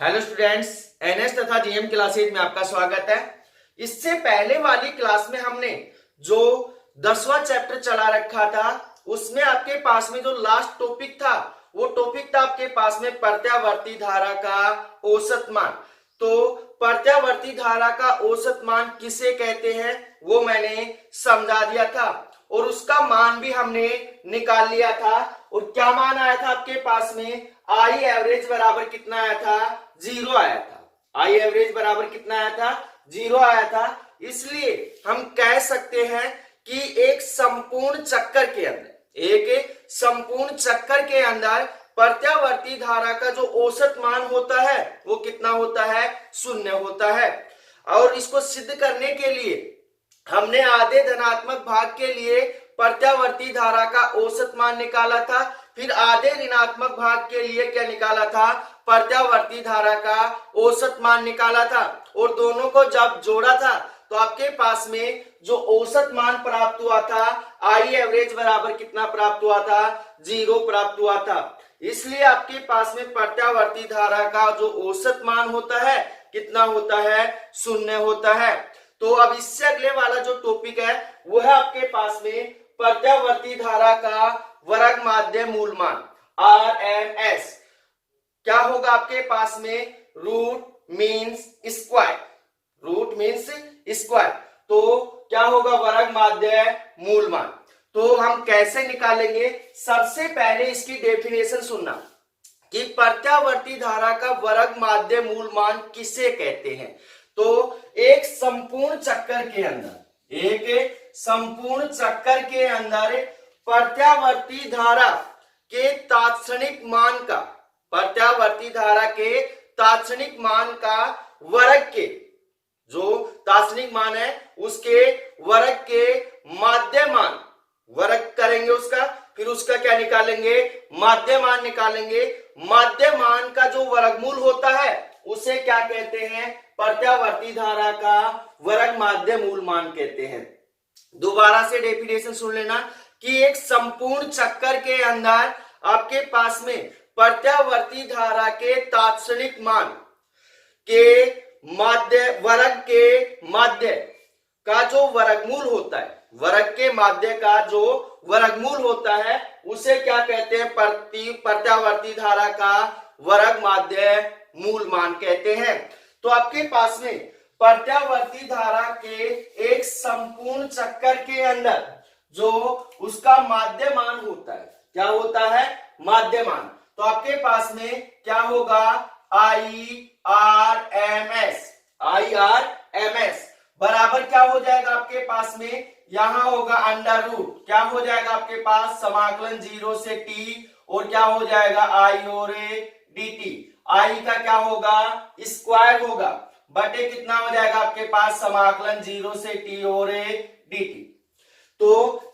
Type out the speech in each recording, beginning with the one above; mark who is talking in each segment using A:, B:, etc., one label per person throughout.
A: Hello students, NS तथा GM classes में आपका स्वागत है। इससे पहले वाली क्लास में हमने जो 10वां चैप्टर चला रखा था उसमें आपके पास में जो लास्ट टॉपिक था वो टॉपिक था आपके पास में प्रत्यावर्ती धारा का औसत मान। तो प्रत्यावर्ती धारा का औसत मान किसे कहते हैं वो मैंने समझा दिया था और उसका मान भी हमने निकाल लिया था। और क्या मान आया था आपके पास में? आई एवरेज बराबर कितना आया था? 0 आया था। आई एवरेज बराबर कितना आया था? 0 आया था। इसलिए हम कह सकते हैं कि एक संपूर्ण चक्कर के अंदर प्रत्यावर्ती धारा का जो औसत मान होता है वो कितना होता है? 0 होता है। और इसको सिद्ध करने के लिए हमने आधे धनात्मक भाग के लिए प्रत्यावर्ती धारा का औसत मान निकाला था, फिर आधे ऋणात्मक भाग के लिए क्या निकाला था? प्रत्यावर्ती धारा का औसत मान निकाला था। और दोनों को जब जोड़ा था तो आपके पास में जो औसत मान प्राप्त हुआ था, आई एवरेज बराबर कितना प्राप्त हुआ था? 0 प्राप्त हुआ था। इसलिए आपके पास में प्रत्यावर्ती धारा का जो औसत मान होता है कितना होता है? 0 होता है। तो अब इससे अगले वाला जो टॉपिक है वो है आपके पास में प्रत्यावर्ती धारा का वर्ग माध्य मूल मान RMS। क्या होगा आपके पास में? Root means square. तो क्या होगा? वर्ग माध्य मूल मान। तो हम कैसे निकालेंगे? सबसे पहले इसकी डेफिनेशन सुनना कि प्रत्यावर्ती धारा का वर्ग माध्य मूल मान किसे कहते हैं। तो एक संपूर्ण चक्कर के अंदर प्रत्यावर्ती धारा के तात्क्षणिक मान का वर्ग के जो तात्क्षणिक मान है उसके वर्ग के माध्य मान वर्ग करेंगे उसका, फिर उसका क्या निकालेंगे? माध्य मान निकालेंगे। माध्य मान का जो वर्गमूल होता है उसे क्या कहते हैं? प्रत्यावर्ती धारा का वर्ग माध्य मूल मान कहते हैं। दोबारा से डेफिनेशन सुन लेना कि एक संपूर्ण चक्कर के अंदर आपके पास में प्रत्यावर्ती धारा के तात्क्षणिक मान के वर्ग के माध्य का जो वर्गमूल होता है, वर्ग के माध्य का जो वर्गमूल होता है उसे क्या कहते हैं? प्रत्यावर्ती धारा का वर्ग माध्य मूल मान कहते हैं। तो आपके पास में प्रत्यावर्ती धारा के एक संपूर्ण चक्कर के अंदर जो उसका माध्य मान होता है, क्या होता है? माध्य मान। तो आपके पास में क्या होगा? IRMS बराबर क्या हो जाएगा आपके पास में? यहां होगा अंडर रूट, क्या हो जाएगा आपके पास? समाकलन 0 से t और क्या हो जाएगा? I और a dt। I का क्या होगा? स्क्वायर होगा बटे कितना हो जाएगा आपके पास? समाकलन 0 से t और a dt। तो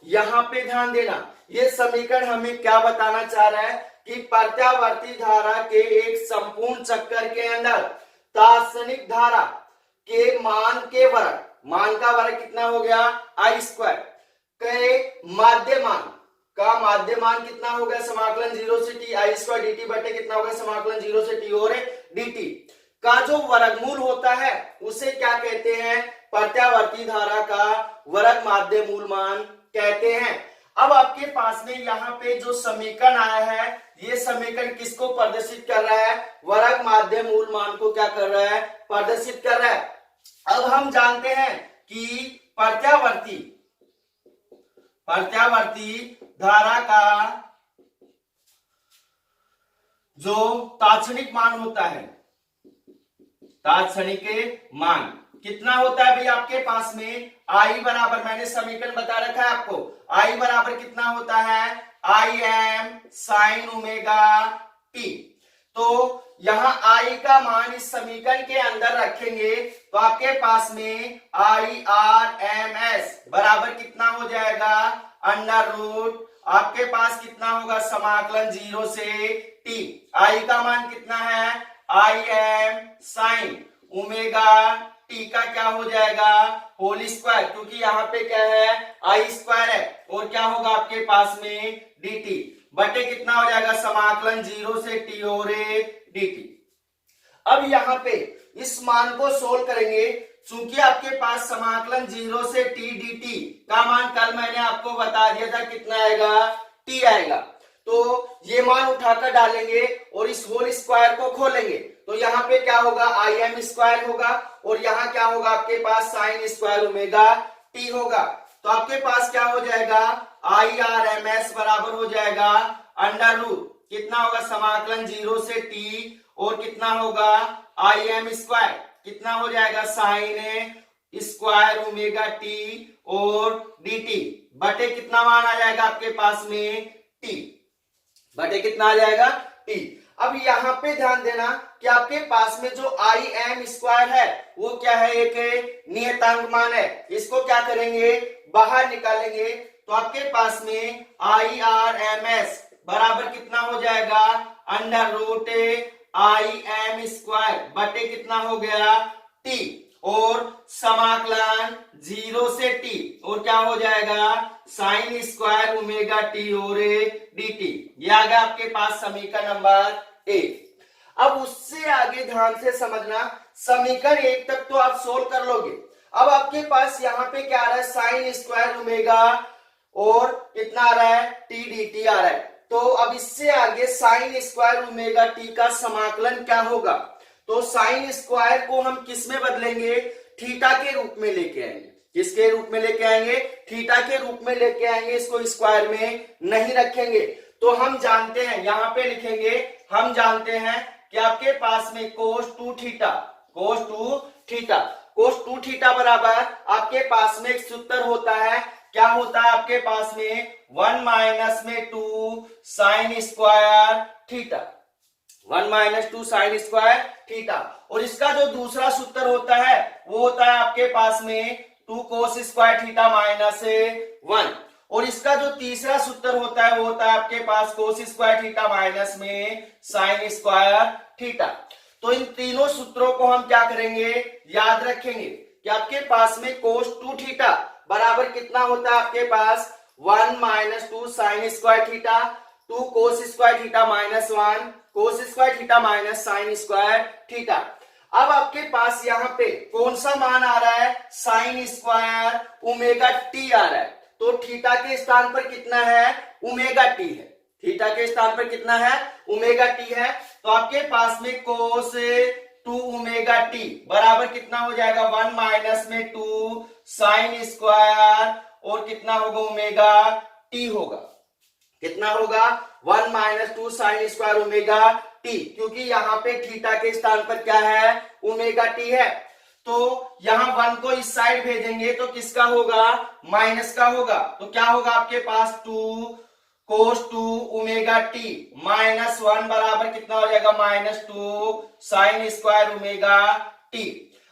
A: यहां पे ध्यान देना, ये समीकरण हमें क्या बताना चाह रहा है कि प्रत्यावर्ती धारा के एक संपूर्ण चक्कर के अंदर तात्क्षणिक धारा के मान का वर्ग कितना हो गया? आई स्क्वायर के माध्य मान कितना हो गया? समाकलन 0 से t आई स्क्वायर dt बटे कितना हो गया? समाकलन 0 से t और dt का जो वर्गमूल होता है उसे क्या कहते हैं? प्रत्यावर्ती धारा का वर्ग माध्य मूल मान कहते हैं। अब आपके पास में यहाँ पे जो समीकरण आया है ये समीकरण किसको प्रदर्शित कर रहा है? वर्ग माध्य मूल मान को क्या कर रहा है? प्रदर्शित कर रहा है। अब हम जानते हैं कि प्रत्यावर्ती धारा का जो तात्क्षणिक मान होता है, तात्क्षणिक मान कितना होता है भाई आपके पास में? आई बराबर, मैंने समीकरण बता रखा है आपको, आई बराबर कितना होता है? Im sin omega t। तो यहां आई का मान इस समीकरण के अंदर रखेंगे तो आपके पास में IRMS बराबर कितना हो जाएगा? अंडर रूट आपके पास कितना होगा? समाकलन 0 से t। आई का मान कितना है? Im sin ओमेगा टी का क्या हो जाएगा? होल स्क्वायर, क्योंकि यहाँ पे क्या है? आई स्क्वायर है और क्या होगा आपके पास में? dt बटे कितना हो जाएगा? समाकलन 0 से t और dt। अब यहाँ पे इस मान को सोल्व करेंगे। चूंकि आपके पास समाकलन 0 से t dt का मान कल मैंने आपको बता दिया था कितना आएगा, t आएगा। तो ये मान उठाकर डालेंगे और इस होल स्क्वायर को खोलेंगे तो यहाँ पे क्या होगा, आई एम स्क्वायर होगा और यहाँ क्या होगा आपके पास साइन स्क्वायर ओमेगा टी होगा। तो आपके पास क्या हो जाएगा, आई आर एम एस बराबर हो जाएगा अंडर रूट कितना होगा, समाकलन 0 से टी और कितना होगा आई एम स्क्वायर कितना हो जाएगा साइन स्क्वायर ओमेगा टी और डी टी बटे कितना मान आ जाएगा आपके पास में टी, बटे कितना आ जाएगा टी। अब यहाँ पे ध्यान देना कि आपके पास में जो आई एम स्क्वायर है वो क्या है, एक नियतांक मान है। इसको क्या करेंगे, बाहर निकालेंगे तो आपके पास में आई आर एम एस बराबर कितना हो जाएगा under root I M square बटे कितना हो गया टी और समाकलन 0 से टी और क्या हो जाएगा साइन स्क्वायर ओमेगा टी और डी टी। ये आ गया आपके पास समीकरण नंबर 1। अब उससे आगे ध्यान से समझना, समीकरण 1 तक तो आप सोल्व कर लोगे। अब आपके पास यहाँ पे क्या आ रहा है, साइन स्क्वायर ओमेगा और कितना आ रहा है टी डी टी आ रहा है। तो अब इससे आगे साइन स्क्वायर ओमेगा टी का समाकलन क्या होगा, तो साइन स्क्वायर को हम किस में बदलेंगे, थीटा के रूप में लेके आएंगे। किसके रूप में लेके आएंगे, थीटा के रूप में लेके आएंगे, इसको स्क्वायर में नहीं रखेंगे। तो हम जानते हैं, यहां पे लिखेंगे, हम जानते हैं कि आपके पास में cos two theta, cos two theta, cos two theta बराबर आपके पास में एक सूत्र होता है, क्या होता है आपके पास में 1 माइनस में 2 sine square theta, 1 minus 2 sine square theta. और इसका जो दूसरा सूत्र होता है वो होता है आपके पास में 2 कोस स्क्वायर थीटा माइनस 1। और इसका जो तीसरा सूत्र होता है वो होता है आपके पास कोस स्क्वायर थीटा माइनस में साइन स्क्वायर थीटा। तो इन तीनों सूत्रों को हम क्या करेंगे, याद रखेंगे कि आपके पास में कोस 2 थीटा बराबर कितना होता है आपके पास 1 minus 2 sine square theta, 2 cos square theta minus 1 cos square theta minus sine square theta. अब आपके पास यहाँ पे कौन सा मान आ रहा है, साइन स्क्वायर ओमेगा टी आ रहा है। तो थीटा के स्थान पर कितना है, ओमेगा टी है, थीटा के स्थान पर कितना है, ओमेगा टी है। तो आपके पास में कोस 2 ओमेगा टी बराबर कितना हो जाएगा 1 माइनस में 2 साइन स्क्वायर और कितना होगा ओमेगा टी होगा, कितना होगा 1 minus 2 sign square omega T, क्योंकि यहाँ पे थीटा के स्थान पर क्या है, ओमेगा टी है। तो यहाँ 1 को इस साइड भेजेंगे तो किसका होगा, माइनस का होगा। तो क्या होगा आपके पास 2 कोस 2 ओमेगा टी माइनस 1 बराबर कितना हो जाएगा -2 साइन स्क्वायर ओमेगा टी।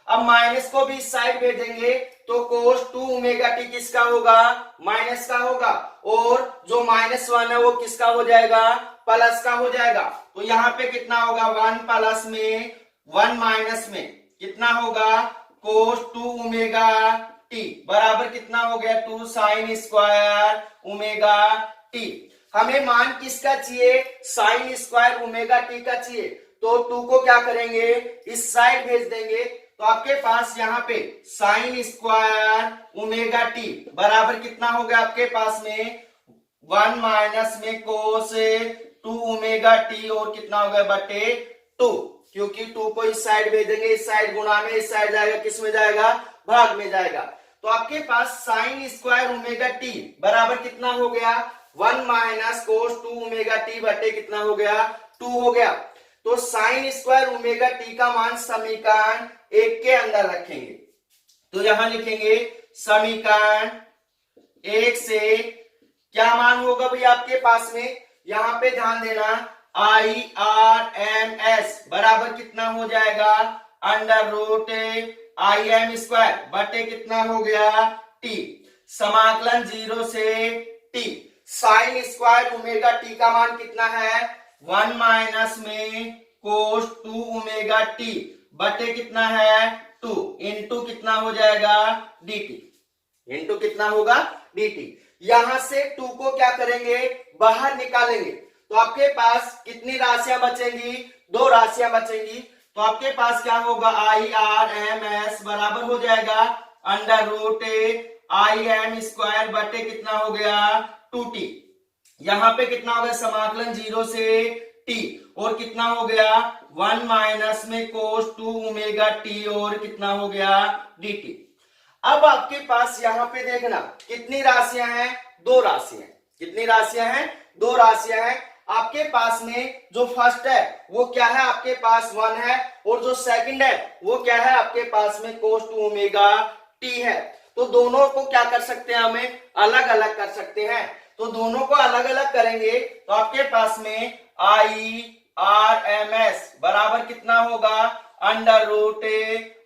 A: अब माइनस को भी इस साइड भेजेंगे तो कोस 2 ओमेगा टी किसका होगा, माइनस का होगा, और जो -1 है वो किसका हो जाएगा, प्लस का हो जाएगा। तो यहाँ पे कितना होगा 1 प्लस में 1 माइनस में कितना होगा कोस 2 ओमेगा टी बराबर कितना हो गया 2 साइन स्क्वायर ओमेगा टी। हमें मान किसका चाहिए, साइन स्क्वायर ओमेगा टी का चाहिए। तो 2 को क्या करेंगे, इस साइड भेज देंगे तो आपके पास यहाँ पे साइन स्क्वायर ओमेगा टी बराबर कितना हो गया आपके पास में 1 माइनस में कोस 2 ओमेगा टी और कितना हो गया बटे 2, क्योंकि 2 को इस साइड भेजेंगे, इस साइड गुणा में, इस साइड जाएगा, किस में जाएगा, भाग में जाएगा। तो आपके पास साइन स्क्वायर ओमेगा टी बराबर कितना हो गया 1 माइनस कोस 2 ओमेगा टी बटे कितना हो गया 2 हो गया। तो साइन स्क्वायर ओमेगा टी का मान समीकरण 1 के अंदर रखेंगे। तो यहां लिखेंगे समीकरण 1 से क्या मान होगा भाई आपके पास में, यहां पे ध्यान देना आई आर एम एस बराबर कितना हो जाएगा under root I M square बटे कितना हो गया टी, समाकलन 0 से टी। साइन स्क्वायर ओमेगा टी का मान कितना है 1 माइनस में कोस 2 ओमेगा टी बटे कितना है 2 इंटू कितना हो जाएगा dt, इंटू कितना होगा dt। यहां से 2 को क्या करेंगे, बाहर निकालेंगे तो आपके पास कितनी राशियां बचेंगी, 2 राशियां बचेंगी। तो आपके पास क्या होगा आई आर एम एस बराबर हो जाएगा under root I M square बटे कितना हो गया 2t। यहां पे कितना हो गया समाकलन 0 से t और कितना हो गया 1 माइनस में कोस 2 ओमेगा t और कितना हो गया dt। अब आपके पास यहाँ पे देखना कितनी राशियां हैं, दो राशियां। कितनी राशियां हैं, दो राशियां हैं। आपके पास में जो फर्स्ट है वो क्या है, आपके पास 1 है और जो सेकंड है वो क्या है, आपके पास में कोस 2 ओमेगा t है। तो दोनों को क्या कर सकते हैं, हमें अलग अलग कर सकते हैं। तो दोनों को अलग अलग करेंगे तो आपके पास में आई आर एम एस बराबर कितना होगा under root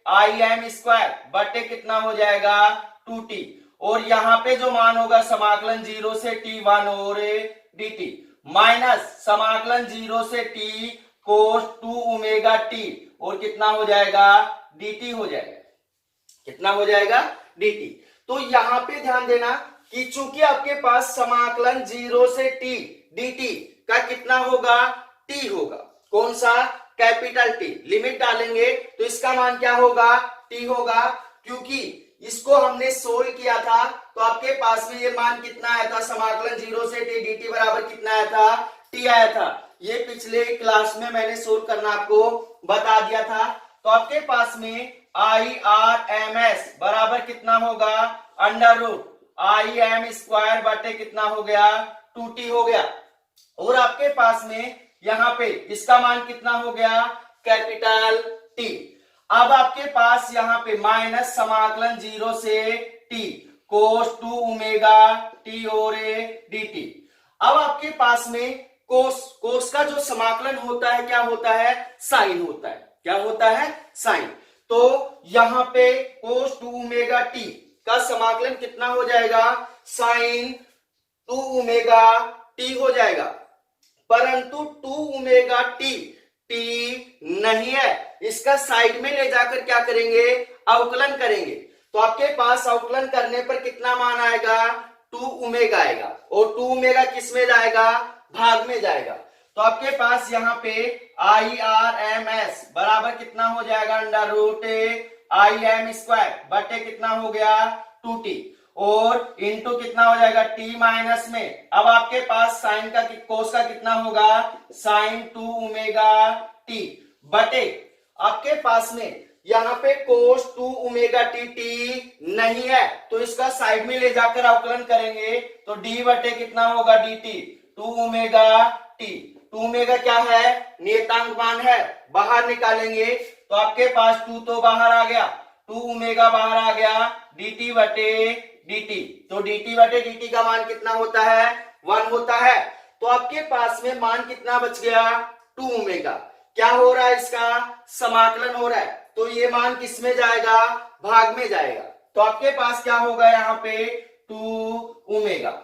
A: I M square बटे कितना हो जाएगा 2t और यहाँ पे जो मान होगा समाकलन 0 से t 1 और dt माइनस समाकलन 0 से t कोस 2 ओमेगा t और कितना हो जाएगा dt हो जाएगा। कितना हो जाएगा dt। तो यहाँ पे ध्यान देना कि चूंकि आपके पास समाकलन 0 से t dt का कितना होगा t होगा, कौन सा कैपिटल T। लिमिट डालेंगे तो इसका मान क्या होगा t होगा, क्योंकि इसको हमने सोल्व किया था तो आपके पास में ये मान कितना आया था, समाकलन 0 से t dt बराबर कितना आया था t आया था। ये पिछले क्लास में मैंने सोल्व करना आपको बता दिया था। तो आपके पास में आई आर एम एस बराबर कितना होगा under root I M square बटे कितना हो गया 2t हो गया और आपके पास में यहाँ पे इसका मान कितना हो गया कैपिटल T। अब आपके पास यहाँ पे माइनस समाकलन 0 से t कोस 2 ओमेगा t और dt। अब आपके पास में कोस का जो समाकलन होता है क्या होता है, साइन होता है। क्या होता है, साइन। तो यहाँ पे कोस 2 ओमेगा t का समाकलन कितना हो जाएगा, साइन 2 ओमेगा t हो जाएगा। परंतु 2 ओमेगा t नहीं है, इसका साइड में ले जाकर क्या करेंगे, अवकलन करेंगे। तो आपके पास अवकलन करने पर कितना मान आएगा 2 ओमेगा आएगा और 2 ओमेगा किस में जाएगा, भाग में जाएगा। तो आपके पास यहाँ पे आई आर एम एस बराबर कितना हो जाएगा under root I M square बटे कितना हो गया 2t और इंटू कितना हो जाएगा t माइनस में। अब आपके पास साइन का कोस का कितना होगा साइन 2 ओमेगा t बटे आपके पास में यहाँ पे कोस 2 ओमेगा t नहीं है तो इसका साइड में ले जाकर अवकलन करेंगे तो d बटे कितना होगा dt 2 ओमेगा t। 2 ओमेगा क्या है, नियतांक मान है, बाहर निकालेंगे तो आपके पास 2 तो बाहर आ गया, 2 ओमेगा बाहर आ गया dt बटे dt। तो dt बटे dt का मान कितना होता है 1 होता है। तो आपके पास में मान कितना बच गया 2 ओमेगा। क्या हो रहा है, इसका समाकलन हो रहा है तो ये मान किस में जाएगा, भाग में जाएगा। तो आपके पास क्या होगा यहाँ पे 2 ओमेगा।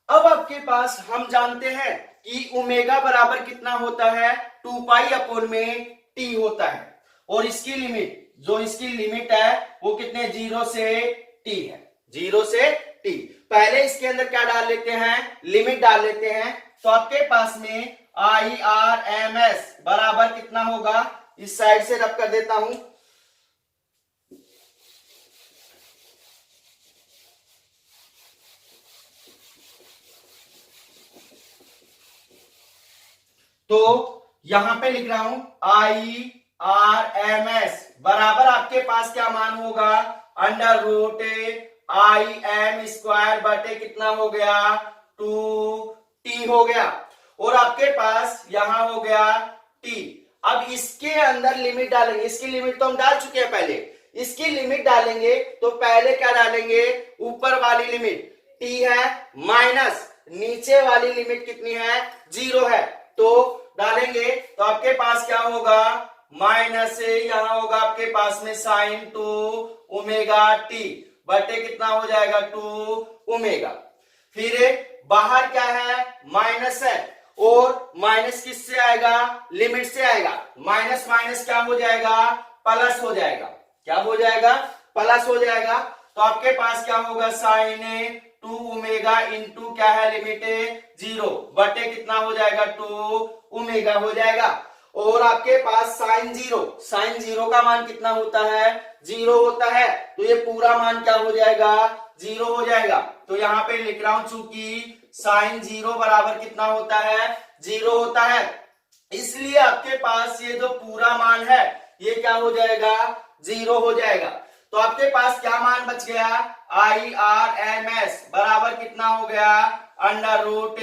A: अब आपके पास हम जानते हैं कि ओमेगा बराबर कितना होता है 2 पाई अपॉन में t होता है और इसकी लिमिट जो इसकी लिमिट है वो कितने 0 से t है, 0 से t। पहले इसके अंदर क्या डाल लेते हैं, लिमिट डाल लेते हैं। तो आपके पास में आई आर एम एस बराबर कितना होगा, इस साइड से रब कर देता हूं तो यहां पे लिख रहा हूं आई आर एम एस बराबर आपके पास क्या मान होगा under root I M square बटे कितना हो गया 2t हो गया और आपके पास यहां हो गया t। अब इसके अंदर लिमिट डालेंगे, इसकी लिमिट तो हम डाल चुके हैं पहले, इसकी लिमिट डालेंगे तो पहले क्या डालेंगे, ऊपर वाली लिमिट t है माइनस नीचे वाली लिमिट कितनी है 0 है तो डालेंगे तो आपके पास क्या होगा माइनस से यहां होगा आपके पास में साइन 2 ओमेगा t बटे कितना हो जाएगा 2 ओमेगा। फिर बाहर क्या है माइनस है और माइनस किससे आएगा, लिमिट से आएगा। माइनस माइनस क्या हो जाएगा, प्लस हो जाएगा। क्या हो जाएगा, प्लस हो जाएगा। तो आपके पास क्या होगा साइन 2 ओमेगा इंटू क्या है लिमिट 0 बटे कितना हो जाएगा 2 ओमेगा हो जाएगा। और आपके पास साइन जीरो का मान कितना होता है, 0 होता है। तो ये पूरा मान क्या हो जाएगा, 0 हो जाएगा। तो यहाँ पे लिख रहा हूं चूंकि साइन 0 बराबर कितना होता है, 0 होता है, इसलिए आपके पास ये जो पूरा मान है ये क्या हो जाएगा, 0 हो जाएगा। तो आपके पास क्या मान बच गया, आई आर एम एस बराबर कितना हो गया, under root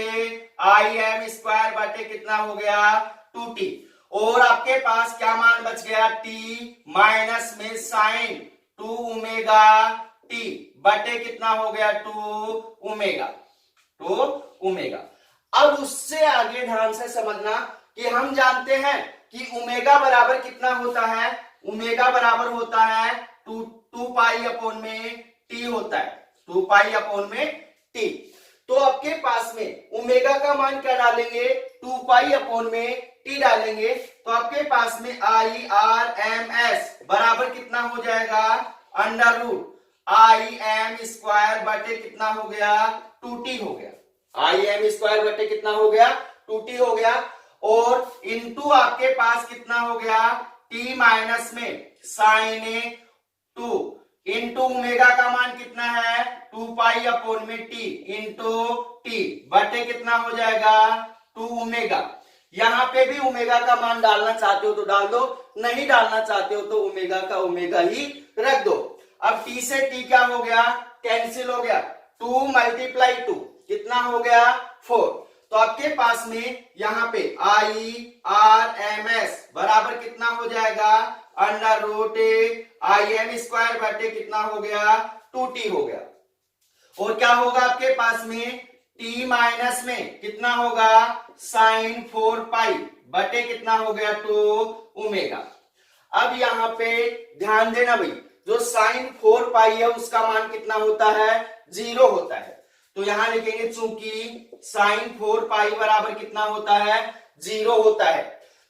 A: I M square बटे कितना हो गया, 2t। और आपके पास क्या मान बच गया, t माइनस में साइन 2 ओमेगा t बटे कितना हो गया, 2 ओमेगा। अब उससे आगे ध्यान से समझना कि हम जानते हैं कि ओमेगा बराबर कितना होता है, ओमेगा बराबर होता है 2 पाई अपॉन में टी होता है, 2 पाई अपॉन में टी। तो आपके पास में ओमेगा का मान क्या डालेंगे, 2 पाई अपॉन में टी डालेंगे। तो आपके पास में आई आर एम एस बराबर कितना हो जाएगा, under root I M square बटे कितना हो गया, 2t हो गया। आई एम स्क्वायर बटे कितना हो गया, 2t हो गया। और इनटू आपके पास कितना हो गया, t माइनस में साइन 2 इंटू ओमेगा का मान कितना है, 2 पाई अपॉन में टी इंटू टी बटे कितना हो जाएगा, 2 ओमेगा। यहाँ पे भी ओमेगा का मान डालना चाहते हो तो डाल दो, नहीं डालना चाहते हो तो ओमेगा का ओमेगा ही रख दो। अब t से t क्या हो गया, कैंसिल हो गया, 2 मल्टीप्लाई 2 कितना हो गया, 4। तो आपके पास में यहाँ पे आई आर एम एस बराबर कितना हो जाएगा, under root I M square बटे कितना हो गया, 2t हो गया। और क्या होगा आपके पास में, t माइनस में कितना होगा, साइन 4 पाई बटे कितना हो गया, 2 ओमेगा। अब यहाँ पे ध्यान देना भाई, जो साइन 4 पाई है उसका मान कितना होता है, 0 होता है। तो यहां लिखेंगे चूंकि साइन 4 पाई बराबर कितना होता है, 0 होता है।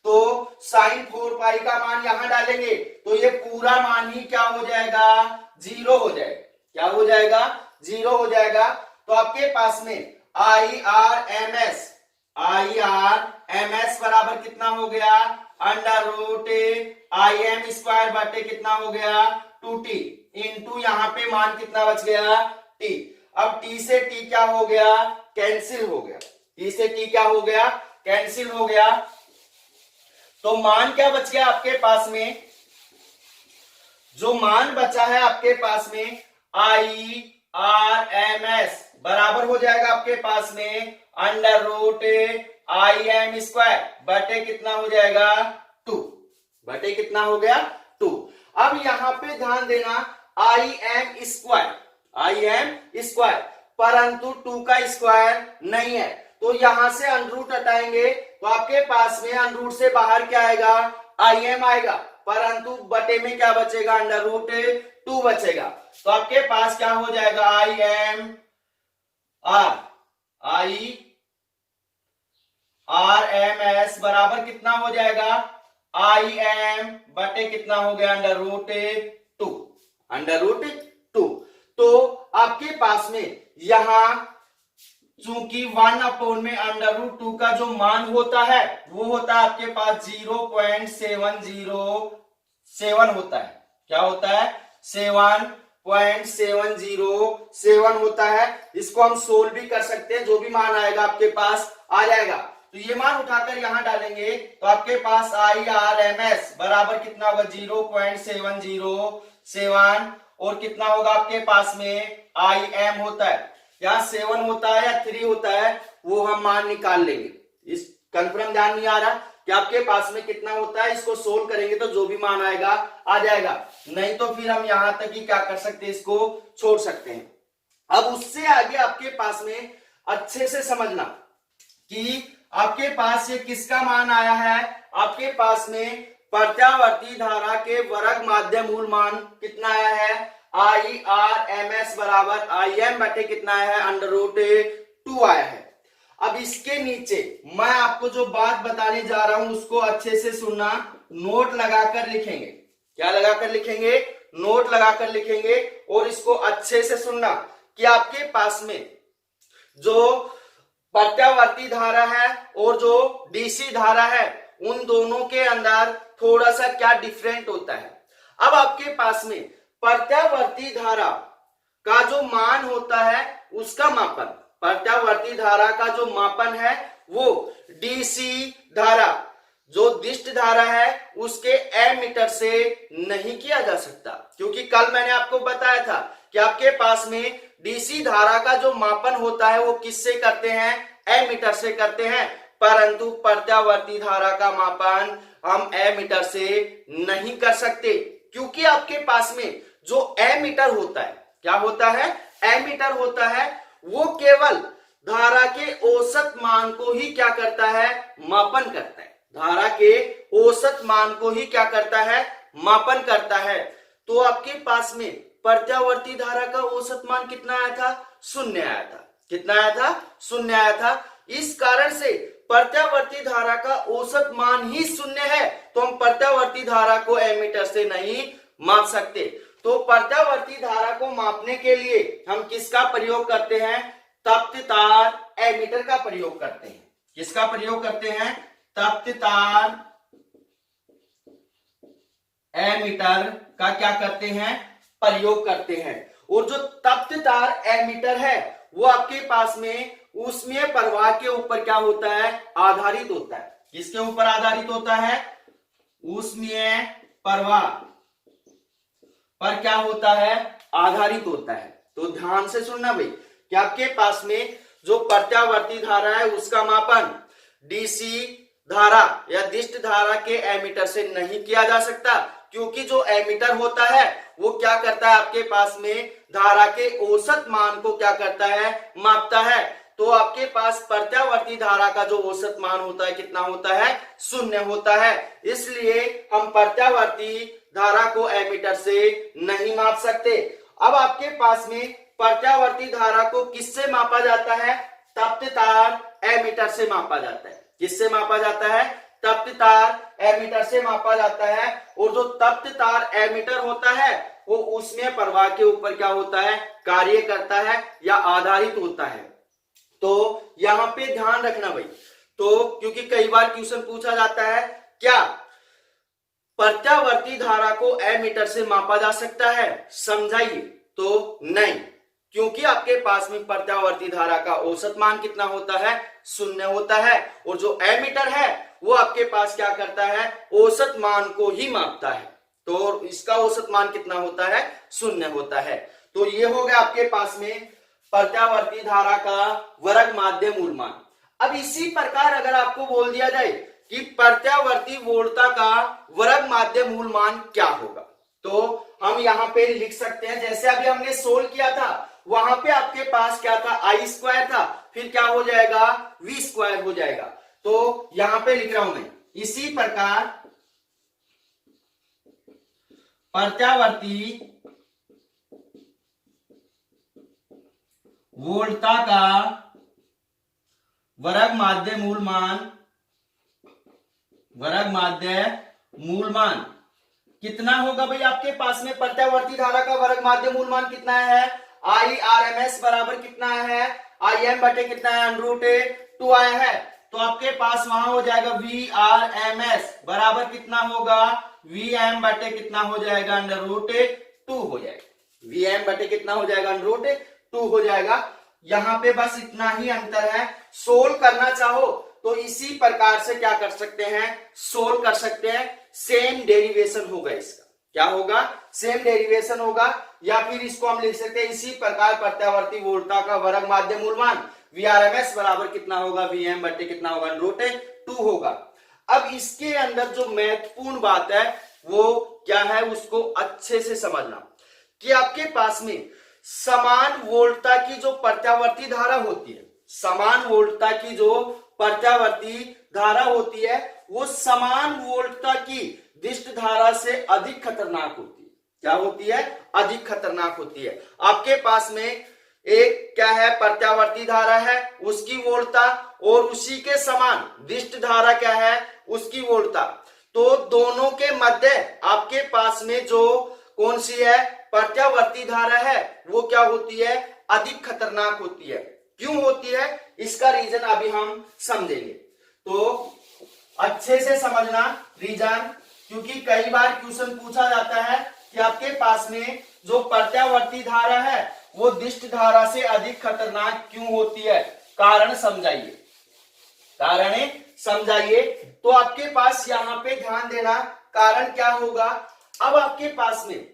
A: तो साइन 4 पाई का मान यहां डालेंगे तो ये पूरा मान ही क्या हो जाएगा, 0 हो जाएगा। क्या हो जाएगा, 0 हो जाएगा। तो आपके पास में आई आर एम एस बराबर कितना हो गया, under root I M square बटे कितना हो गया, 2t इंटू यहाँ पे मान कितना बच गया, t। अब t से t क्या हो गया, कैंसिल हो गया, t से t क्या हो गया, कैंसिल हो गया। तो मान क्या बच गया आपके पास में, जो मान बचा है आपके पास में आई आर एम एस बराबर हो जाएगा आपके पास में under root I M square बटे कितना हो जाएगा, 2 बटे कितना हो गया, 2। अब यहां पे ध्यान देना, आई एम स्क्वायर परंतु 2 का स्क्वायर नहीं है, तो यहां से अंडरूट हटाएंगे तो आपके पास में अंडरूट से बाहर क्या आएगा, आई एम आएगा, परंतु बटे में क्या बचेगा, अंडर रूट 2 बचेगा। तो आपके पास क्या हो जाएगा, आई आर एम एस बराबर कितना हो जाएगा, आई एम बटे कितना हो गया, अंडर रूट 2। तो आपके पास में यहां चूंकि 1 अपॉन में अंडर रूट 2 का जो मान होता है वो होता है आपके पास 0.707 होता है। क्या होता है, 7.707 होता है। इसको हम सोल्व भी कर सकते हैं, जो भी मान आएगा आपके पास आ जाएगा। तो ये मान उठाकर यहां डालेंगे तो आपके पास आई आर एम एस बराबर कितना होगा, 0.707 और कितना होगा आपके पास में आई एम होता है, या 7 होता है या 3 होता है, वो हम मान निकाल लेंगे। इस कंफर्म ध्यान नहीं आ रहा कि आपके पास में कितना होता है, इसको सोल्व करेंगे तो जो भी मान आएगा आ जाएगा, नहीं तो फिर हम यहां तक ही क्या कर सकते हैं, इसको छोड़ सकते हैं। अब उससे आगे आपके पास में अच्छे से समझना कि आपके पास ये किसका मान आया है, आपके पास में प्रत्यावर्ती धारा के वर्ग माध्य मूल मान कितना आया है, आई आर एम एस बराबर आई एम बटे कितना है, अंडर रूट 2 आया है। अब इसके नीचे मैं आपको जो बात बताने जा रहा हूं उसको अच्छे से सुनना, नोट लगाकर लिखेंगे। क्या लगाकर लिखेंगे, नोट लगाकर लिखेंगे और इसको अच्छे से सुनना कि आपके पास में जो प्रत्यावर्ती धारा है और जो डीसी धारा है उन दोनों के अंदर थोड़ा सा क्या डिफरेंट होता है। अब आपके पास में प्रत्यावर्ती धारा का जो मान होता है उसका मापन, प्रत्यावर्ती धारा का जो मापन है वो डीसी धारा, जो दिष्ट धारा है उसके एमीटर से नहीं किया जा सकता, क्योंकि कल मैंने आपको बताया था कि आपके पास में डीसी धारा का जो मापन होता है वो किससे करते हैं, एमीटर से करते हैं, परंतु प्रत्यावर्ती धारा का मापन हम एमीटर से नहीं कर सकते, क्योंकि आपके पास में जो एमीटर होता है, क्या होता है, एमीटर होता है, वो केवल धारा के औसत मान को ही क्या करता है, मापन करता है, धारा के औसत मान को ही क्या करता है, मापन करता है। तो आपके पास में प्रत्यावर्ती धारा का औसत मान कितना आया था, 0 आया था, कितना आया था, 0 आया था। इस कारण से प्रत्यावर्ती धारा का औसत मान ही 0 है, तो हम प्रत्यावर्ती धारा को एमीटर से नहीं माप सकते। तो प्रत्यावर्ती धारा को मापने के लिए हम किसका प्रयोग करते हैं, तप्त तार एमीटर का प्रयोग करते हैं। किसका प्रयोग करते हैं, तप्त तार एमीटर का क्या करते हैं, प्रयोग करते हैं। और जो तप्त तार एमीटर है वो आपके पास में ऊष्मीय प्रवाह के ऊपर क्या होता है, आधारित होता है। किसके ऊपर आधारित होता है, ऊष्मीय प्रवाह पर क्या होता है, आधारित होता है। तो ध्यान से सुनना भाई कि आपके पास में जो प्रत्यावर्ती धारा है उसका मापन डीसी धारा या दिष्ट धारा के एमीटर से नहीं किया जा सकता, क्योंकि जो एमीटर होता है वो क्या करता है, आपके पास में धारा के औसत मान को क्या करता है, मापता है। तो आपके पास प्रत्यावर्ती धारा का जो औसत मान होता है कितना होता है, 0 होता है। इसलिए हम प्रत्यावर्ती धारा को एमीटर से नहीं माप सकते। अब आपके पास में प्रत्यावर्ती धारा को किससे मापा जाता है, तप्त तार एमीटर से मापा जाता है। किससे मापा जाता है, तप्त तार एमीटर से मापा जाता है। और जो तप्त तार एमीटर होता है वो ऊष्मीय प्रवाह के ऊपर क्या होता है, कार्य करता है या आधारित होता है। तो यहां पे ध्यान रखना भाई, तो क्योंकि कई बार क्वेश्चन पूछा जाता है क्या प्रत्यावर्ती धारा को एमीटर से मापा जा सकता है, समझाइए। तो नहीं, क्योंकि आपके पास में प्रत्यावर्ती धारा का औसत मान कितना होता है, 0 होता है। और जो एमीटर है वो आपके पास क्या करता है, औसत मान को ही मापता है। तो इसका औसत मान कितना होता है, 0 होता है। तो ये हो गया आपके पास में प्रत्यावर्ती धारा का वर्ग माध्य मूल मान। अब इसी प्रकार अगर आपको बोल दिया जाए कि प्रत्यावर्ती वोल्टता का वर्ग माध्य मूल मान क्या होगा, तो हम यहाँ पे लिख सकते हैं, जैसे अभी हमने सोल्व किया था वहां पे आपके पास क्या था, आई स्क्वायर था, फिर क्या हो जाएगा, वी स्क्वायर हो जाएगा। तो यहां पे लिख रहा हूं मैं, इसी प्रकार प्रत्यावर्ती वोल्टता का वर्ग माध्य मूल मान, वर्ग माध्य मूल मान कितना होगा भाई, आपके पास में प्रत्यावर्ती धारा का वर्ग माध्य मूल मान कितना है, आई आर एम एस बराबर कितना है, आई एम बटे कितना है, √2 आया है। तो आपके पास वहां हो जाएगा वी आर एम एस बराबर कितना होगा, वी एम बटे कितना हो जाएगा, √2 हो जाएगा। वी एम बटे कितना हो जाएगा, √2 हो जाएगा। यहां पे बस इतना ही अंतर है। सोल्व करना चाहो तो इसी प्रकार से क्या कर सकते हैं, सोल्व कर सकते हैं। सेम डेरिवेशन होगा इसका, क्या होगा, सेम डेरिवेशन होगा। या फिर इसको हम लिख सकते हैं इसी प्रकार प्रत्यावर्ती वोल्टता का वर्ग माध्य मूल मान Vrms बराबर कितना होगा, Vm बटे कितना होगा, √2 होगा। अब इसके अंदर जो महत्वपूर्ण बात है वो क्या है, उसको अच्छे से समझना कि आपके पास में समान वोल्टता की जो प्रत्यावर्ती धारा होती है, समान वोल्टता की जो प्रत्यावर्ती धारा होती है वो समान वोल्टता की दिष्ट धारा से अधिक खतरनाक होती है। क्या होती है, अधिक खतरनाक होती है। आपके पास में एक क्या है, प्रत्यावर्ती धारा है, उसकी वोल्टता, और उसी के समान दिष्ट धारा क्या है, उसकी वोल्टता। तो दोनों के मध्य आपके पास में जो कौन सी है, प्रत्यावर्ती धारा है, वो क्या होती है, अधिक खतरनाक होती है। क्यों होती है, इसका रीजन अभी हम समझेंगे। तो अच्छे से समझना रीजन, क्योंकि कई बार क्वेश्चन पूछा जाता है कि आपके पास में जो प्रत्यावर्ती धारा है वो दिष्ट धारा से अधिक खतरनाक क्यों होती है, कारण समझाइए, कारण समझाइए। तो आपके पास यहाँ पे ध्यान देना, कारण क्या होगा। अब आपके पास में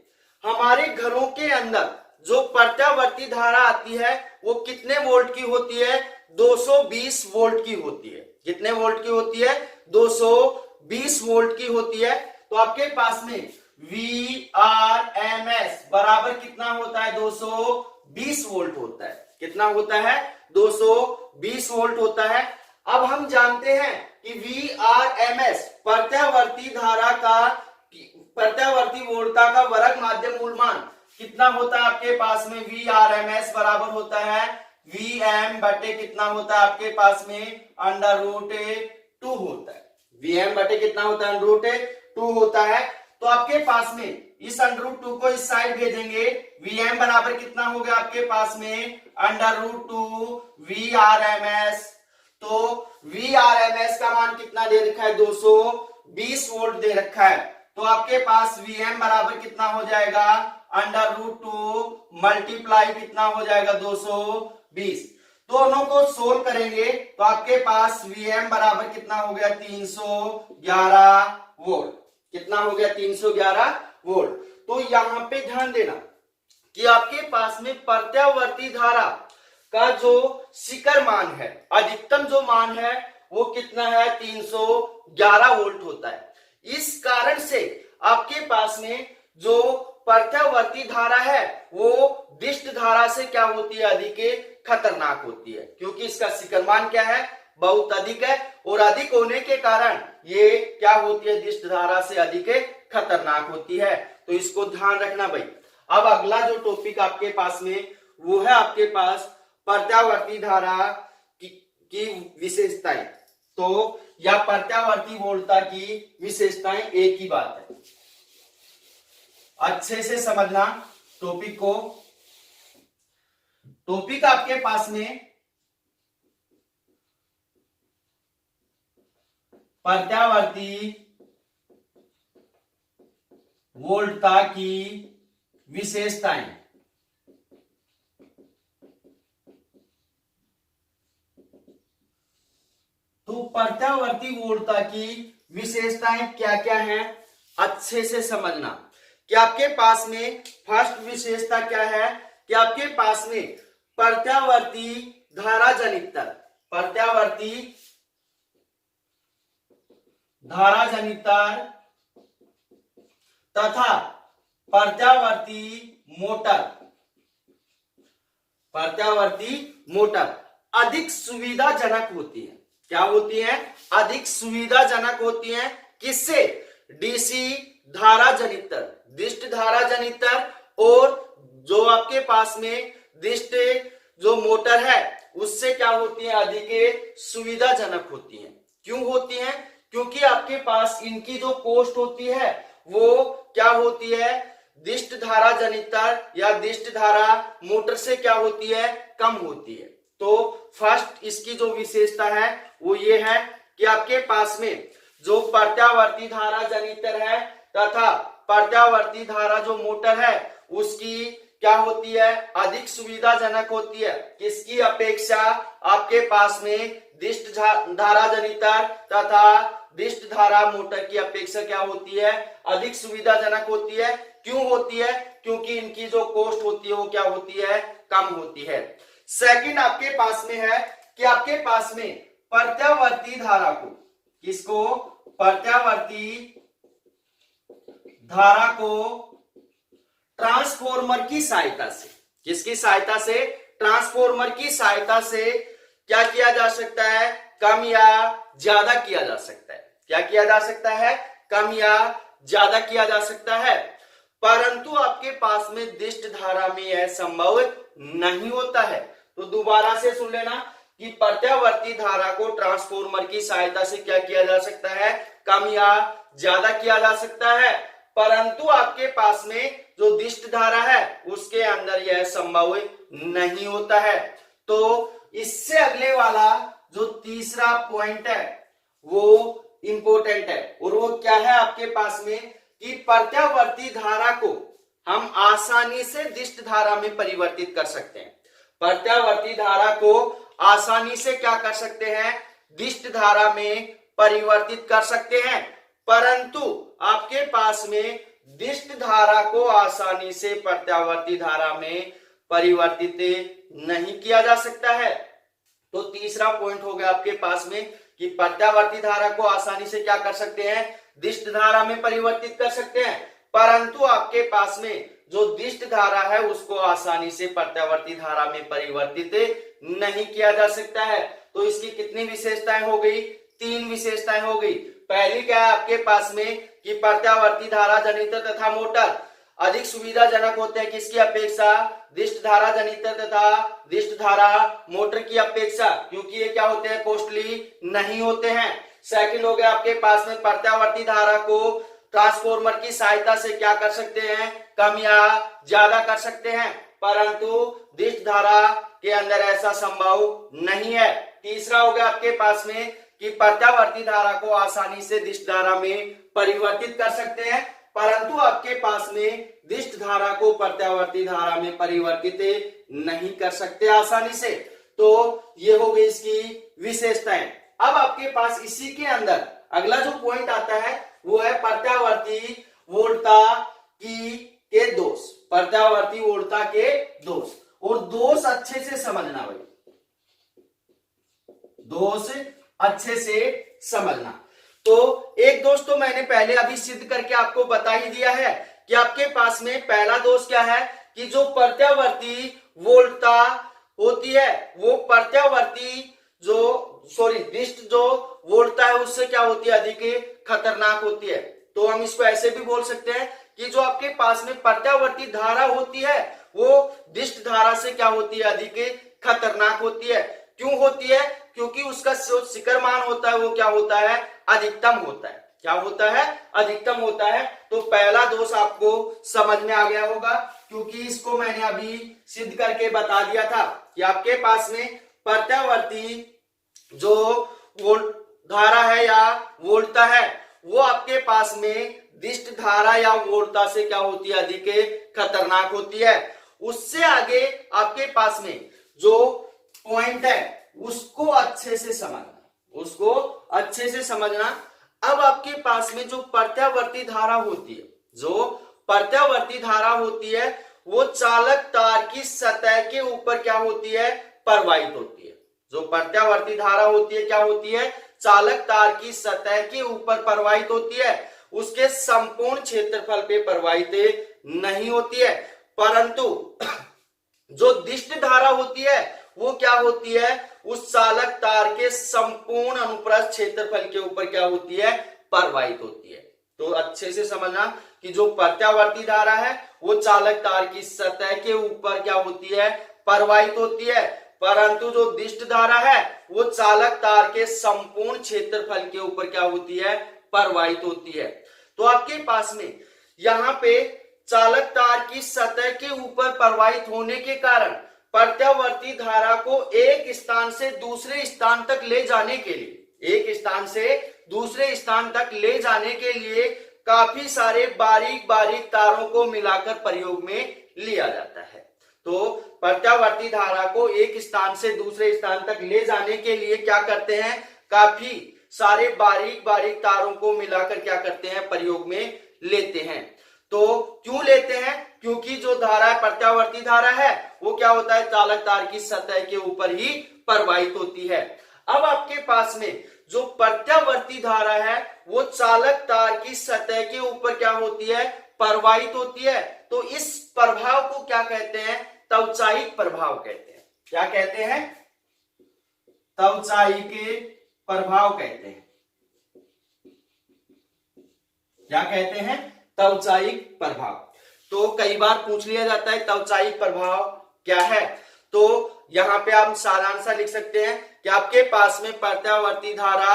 A: हमारे घरों के अंदर जो प्रत्यावर्ती धारा आती है वो कितने वोल्ट की होती है, 220 वोल्ट की होती है। कितने वोल्ट की होती है, 220 वोल्ट की होती है। तो आपके पास में VRMS बराबर कितना होता है, 220 वोल्ट होता है। कितना होता है, 220 वोल्ट होता है। अब हम जानते हैं कि VRMS प्रत्यावर्ती धारा का, प्रत्यावर्ती वोल्टता का वर्ग माध्य मूल मान कितना होता है आपके पास में, VRMS बराबर होता है VM बटे कितना होता है आपके पास में, √2 होता है। VM बटे कितना होता है, √2 होता है। तो आपके पास में इस √2 को इस साइड भेजेंगे, VM बराबर कितना हो गया आपके पास में, √2 VRMS। तो VRMS का मान कितना दे रखा है, 220 वोल्ट दे रखा है। तो आपके पास VM बराबर कितना हो जाएगा, √2 मल्टीप्लाई कितना हो जाएगा, 220। दोनों को सोल्व करेंगे तो आपके पास VM बराबर कितना हो गया, 311 वोल्ट। कितना हो गया, 311 वोल्ट। तो यहां पे ध्यान देना कि आपके पास में प्रत्यावर्ती धारा का जो शिखर मान है, अधिकतम जो मान है वो कितना है, 311 वोल्ट होता है। इस कारण से आपके पास में जो प्रत्यावर्ती धारा है वो दिष्ट धारा से क्या होती है, अधिक खतरनाक होती है, क्योंकि इसका शिखर मान क्या है, बहुत अधिक है। और अधिक होने के कारण ये क्या होती है, दिष्ट धारा से अधिक खतरनाक होती है। तो इसको ध्यान रखना भाई। अब अगला जो टॉपिक आपके पास में वो है आपके पास प्रत्यावर्ती धारा की विशेषताएं। तो या प्रत्यावर्ती वोल्टता की विशेषताएं एक ही बात है, अच्छे से समझना टॉपिक को। टॉपिक आपके पास में प्रत्यावर्ती वोल्टता की विशेषताएं। तो प्रत्यावर्ती वोल्टता की विशेषताएं क्या क्या हैं, अच्छे से समझना कि आपके पास में फर्स्ट विशेषता क्या है कि आपके पास में प्रत्यावर्ती धारा जनितर, प्रत्यावर्ती धारा जनितर तथा प्रत्यावर्ती मोटर, प्रत्यावर्ती मोटर अधिक सुविधाजनक होती है। क्या होती है, अधिक सुविधाजनक होती है। किससे, डीसी धारा जनितर, दिष्ट धारा जनितर, और जो आपके पास में दिष्ट जो मोटर है उससे क्या होती है, अधिक सुविधाजनक होती है। क्यों होती है, क्योंकि आपके पास इनकी जो कॉस्ट होती है वो क्या होती है, दिष्ट धारा जनितर या दिष्ट धारा मोटर से क्या होती है, कम होती है। तो फर्स्ट इसकी जो विशेषता है वो ये है कि आपके पास में जो प्रत्यावर्ती धारा जनितर है तथा प्रत्यावर्ती धारा जो मोटर है उसकी क्या होती है, अधिक सुविधाजनक होती है। किसकी अपेक्षा, आपके पास में दिष्ट धारा जनितर तथा दिष्ट धारा मोटर की अपेक्षा क्या होती है, अधिक सुविधाजनक होती है। क्यों होती है, क्योंकि इनकी जो कॉस्ट होती है वो क्या होती है, कम होती है। सेकंड आपके पास में है कि आपके पास में प्रत्यावर्ती धारा को, किसको, प्रत्यावर्ती धारा को ट्रांसफॉर्मर की सहायता से, किसकी सहायता से, ट्रांसफॉर्मर की सहायता से क्या किया जा सकता है, कम या ज्यादा किया जा सकता है। क्या किया जा सकता है, कम या ज्यादा किया जा सकता है। परंतु आपके पास में दिष्ट धारा में यह संभव नहीं होता है। तो दोबारा से सुन लेना कि प्रत्यावर्ती धारा को ट्रांसफॉर्मर की सहायता से क्या किया जा सकता है, कम या ज्यादा किया जा सकता है। परंतु आपके पास में जो दिष्ट धारा है उसके अंदर यह संभव नहीं होता है। तो इससे अगले वाला जो तीसरा पॉइंट है वो इंपॉर्टेंट है, और वो क्या है आपके पास में कि प्रत्यावर्ती धारा को हम आसानी से दिष्ट धारा में परिवर्तित कर सकते हैं। प्रत्यावर्ती धारा को आसानी से क्या कर सकते हैं, दिष्ट धारा में परिवर्तित कर सकते हैं, परंतु आपके पास में दिष्ट धारा को आसानी से प्रत्यावर्ती धारा में परिवर्तित नहीं किया जा सकता है। तो तीसरा पॉइंट हो गया आपके पास में कि प्रत्यावर्ती धारा को आसानी से क्या कर सकते हैं, दिष्ट धारा में परिवर्तित कर सकते हैं, परंतु आपके पास में जो दिष्ट धारा है उसको आसानी से प्रत्यावर्ती धारा में परिवर्तित नहीं किया जा सकता है। तो इसकी कितनी विशेषताएं हो गई, 3 विशेषताएं हो गई। पहली क्या है आपके पास में कि प्रत्यावर्ती धारा जनित्र तथा मोटर अधिक सुविधाजनक होते हैं किसकी अपेक्षा, दिष्ट धारा जनित्र तथा दिष्ट धारा मोटर की अपेक्षा, क्योंकि ये क्या होते हैं, कॉस्टली नहीं होते हैं। सेकंड हो गया आपके पास में प्रत्यावर्ती धारा को ट्रांसफॉर्मर की सहायता से क्या कर सकते हैं, कम या ज्यादा कर सकते हैं, परंतु दिष्ट धारा के अंदर ऐसा संभव नहीं है। तीसरा हो गया आपके पास में कि प्रत्यावर्ती धारा को आसानी से दिष्ट धारा में परिवर्तित कर सकते हैं, परंतु आपके पास में दिष्ट धारा को प्रत्यावर्ती धारा में परिवर्तित नहीं कर सकते आसानी से। तो ये हो गई इसकी विशेषताएं। अब आपके पास इसी के अंदर अगला जो पॉइंट आता है वो है प्रत्यावर्ती वोल्टता के दोष। प्रत्यावर्ती वोल्टता के दोष, और दोष अच्छे से समझना भाई, दोष अच्छे से समझना। तो एक दोष तो मैंने पहले अभी सिद्ध करके आपको बता ही दिया है कि आपके पास में पहला दोष क्या है कि जो प्रत्यावर्ती वोल्टता होती है वो प्रत्यावर्ती दिष्ट जो वोल्टता है उससे क्या होती है, अधिक खतरनाक होती है। तो हम इसको ऐसे भी बोल सकते हैं कि जो आपके पास में प्रत्यावर्ती धारा होती है वो दिष्ट धारा से क्या होती है, अधिक खतरनाक होती है। क्यों होती है, क्योंकि उसका जो शिखर मान होता है वो क्या होता है, अधिकतम होता है। क्या होता है, अधिकतम होता है। तो पहला दोष आपको समझ में आ गया होगा, क्योंकि इसको मैंने अभी सिद्ध करके बता दिया था कि आपके पास में प्रत्यावर्ती जो वोल्ट धारा है या वोल्टता है वो आपके पास में दिष्ट धारा या वोल्टता से क्या होती है, अधिक खतरनाक होती है। उससे आगे आपके पास में जो पॉइंट है उसको अच्छे से समझना, उसको अच्छे से समझना। अब आपके पास में जो प्रत्यावर्ती धारा होती है, जो प्रत्यावर्ती धारा होती है वो चालक तार की सतह के ऊपर क्या होती है, प्रवाहित होती है। जो प्रत्यावर्ती धारा होती है क्या होती है, चालक तार की सतह के ऊपर प्रवाहित होती है, उसके संपूर्ण क्षेत्रफल पे प्रवाहित नहीं होती है। परंतु जो दिष्ट धारा होती है वो क्या होती है, उस चालक तार के संपूर्ण अनुप्रस्थ क्षेत्रफल के ऊपर क्या होती है, प्रवाहित होती है। तो अच्छे से समझना कि जो प्रत्यावर्ती धारा है वो चालक तार की सतह के ऊपर क्या होती है, प्रवाहित होती है, परंतु जो दिष्ट धारा है वो चालक तार के संपूर्ण क्षेत्रफल के ऊपर क्या होती है, प्रवाहित होती है। तो आपके पास में यहाँ पे चालक तार की सतह के ऊपर प्रवाहित होने के कारण प्रत्यावर्ती धारा को एक स्थान से दूसरे स्थान तक ले जाने के लिए, एक स्थान से दूसरे स्थान तक ले जाने के लिए काफी सारे बारीक बारीक तारों को मिलाकर प्रयोग में लिया जाता है। तो प्रत्यावर्ती धारा को एक स्थान से दूसरे स्थान तक ले जाने के लिए क्या करते हैं, काफी सारे बारीक बारीक तारों को मिलाकर क्या करते हैं, प्रयोग में लेते हैं। तो क्यों लेते हैं, क्योंकि जो धारा है प्रत्यावर्ती धारा है वो क्या होता है, चालक तार की सतह के ऊपर ही प्रवाहित होती है। अब आपके पास में जो प्रत्यावर्ती धारा है वो चालक तार की सतह के ऊपर क्या होती है, प्रवाहित होती है। तो इस प्रभाव को क्या कहते हैं, त्वचायिक प्रभाव कहते हैं। क्या कहते हैं, त्वचायिक प्रभाव कहते हैं। क्या कहते हैं, त्वचायिक प्रभाव। तो कई बार पूछ लिया जाता है त्वचायिक प्रभाव क्या है, तो यहां पे आप सारांश लिख सकते हैं कि आपके पास में प्रत्यावर्ती धारा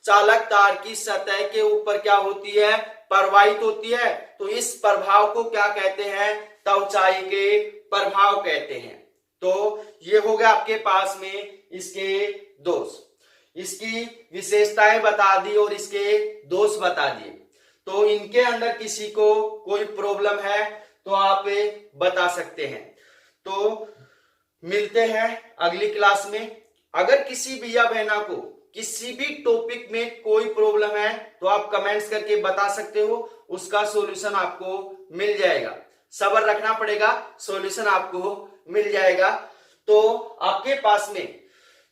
A: चालक तार की सतह के ऊपर क्या होती है, प्रवाहित होती है। तो इस प्रभाव को क्या कहते हैं, त्वचायिक प्रभाव कहते हैं। तो ये हो गया आपके पास में इसके दोष। इसकी विशेषताएं बता दी और इसके दोष बता दिए। तो इनके अंदर किसी को कोई प्रॉब्लम है तो आप बता सकते हैं। तो मिलते हैं अगली क्लास में। अगर किसी भैया बहना को किसी भी टॉपिक में कोई प्रॉब्लम है तो आप कमेंट्स करके बता सकते हो, उसका सॉल्यूशन आपको मिल जाएगा। सब्र रखना पड़ेगा, सॉल्यूशन आपको मिल जाएगा। तो आपके पास में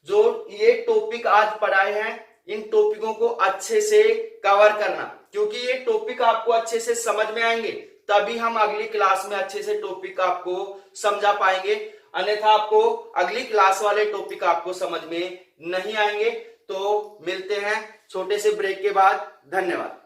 A: जो ये टॉपिक आज पढ़ाए हैं, इन टॉपिकों को अच्छे से कवर करना, क्योंकि ये टॉपिक आपको अच्छे से समझ में आएंगे तभी हम अगली क्लास में अच्छे से टॉपिक आपको समझा पाएंगे, अन्यथा आपको अगली क्लास वाले टॉपिक आपको समझ में नहीं आएंगे। तो मिलते हैं छोटे से ब्रेक के बाद। धन्यवाद।